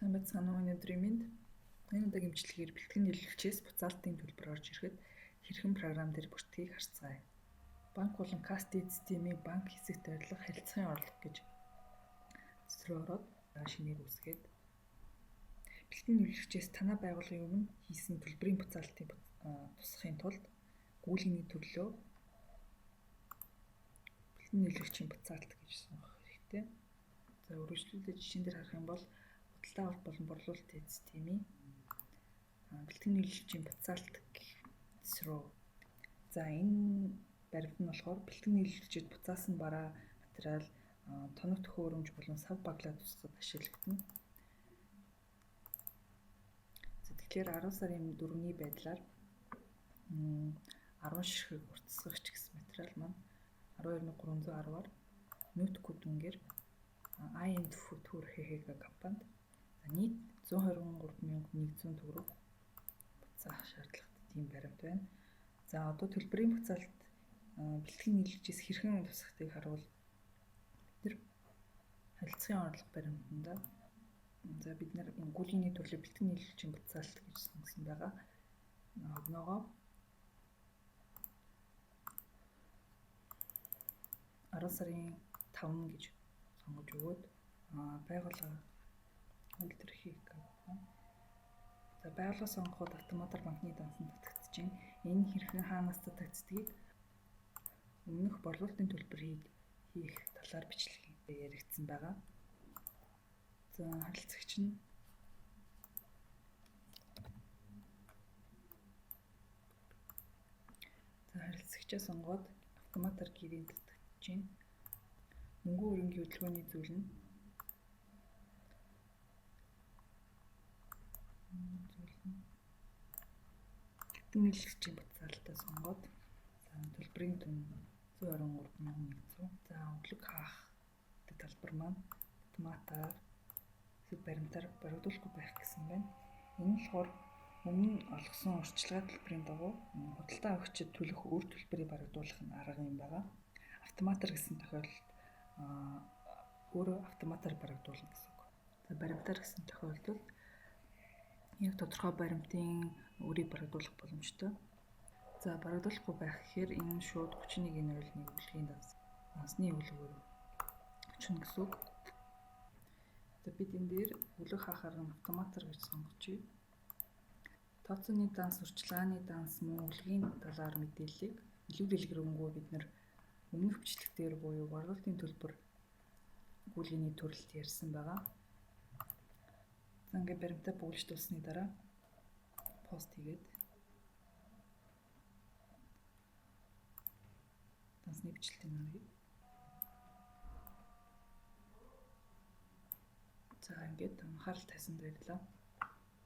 Сайн байцгаана уу өнөөдрийн минь. Энэ удаагийн имчилгээр бэлтгэн нийлүүлэгчээс буцаалтын төлбөр орж ирэхэд хэрхэн програм дээр бүртгийг харцгаая. Банк болон кастед системийн банк хэсэгт байрлах харилцааны орлого гэж цэцрүү ороод шинээр үүсгээд бэлтгэн нийлүүлэгчээс танай байгууллагын өмнө хийсэн төлбөрийн буцаалтын тусахын тулд гүйлгээний төлөө бэлтгэн нийлүүлэгчийн буцаалт гэж сонгох хэрэгтэй. За үргэлжлүүлээд жишээн дээр харах юм бол худалдаа авалт болон борлуулалтын системийн бэлтгэн нийлүүлэгчийн буцаалт руу. За энэ баримт нь болохоор бэлтгэн нийлүүлэгчид буцаасан бараа материал тоног төхөөрөмж болон сав баглаа тусгад ашиглагдана. За тэгэхээр 10 сарын 4-ний байдлаар 10 ширхэг уртасгагч гэсэн материал маань 12310-аар нүүт гүдэнгээр IN Future HHG компанид нийт 123,100 төгрөг буцаах шаардлагатай тийм баримт байна. За одоо төлбөрийн буцаалт бэлтгэн нийлүүлэгчээс хэрхэн тусахтыг харуул бид харилцааны орлого баримтанда за бид нар гүйлгээний төрлөө бэлтгэн нийлүүлэгчийн буцаалт гэж сонгосон байгаа. Огноогоо 10 сарын 5 гэж сонгож өгөөд байгууллага үйлдвэрлэхийг за байгууллага сонгоход автоматар банкны дансан татагдчихээн. Энэ хэрхэн хаанаас татагддгийг өмнөх борлуулалтын төлбөрийг хийх талаар бичлэгээр яригдсан байгаа. За харилцагч нь харилцагчаа сонгоод автоматар гэрээнд татагдчихээн. Мөнгөн хөрөнгийн хөдөлгөөний зүйл нь бэлтгэн нийлүүлэгчийн буцаалтаа сонгоод за төлбөрийн түн 123,100. За өглөг хаах талбар маань автоматар баримтаар баригдуулахгүй байх гэсэн байна. Энэ нь болохоор өмнө олгосон урьдчилгаа төлбөрийн дагуу худалдаа авагчид төлөх үр төлбөрийг баригдуулах нь арга юм байгаа. Автоматар гэсэн тохиолдолд өөрөө автоматар баригдуулна гэсэн үг. За баримтаар гэсэн тохиолдолд яг тодорхой баримтын үрийг баригдуулах боломжтой. За баригдуулахгүй байх гэхээр энэ шууд 3101 бүлгийн дансны өглөгөөр өчнө гэсэн үг. За бид энэ дээр өглөг хаахаар нь автоматар гэж сонгочихъя. Тооцооны данс, урьдчилгааны данс мөн өглөгийн талаар мэдээллийг илүү дэлгэрэнгүй бид нар өмнөх бичлэгтэр буюу борлуулалтын төлбөр гүйлгээний төрөлд ярьсан байгаа. За ингээд баримтаа бүгэлждүүлсны дараа пост хийгээд дансны бичлэгтийн нэрийг за ингээд анхаарал тавьсанд баярлалаа.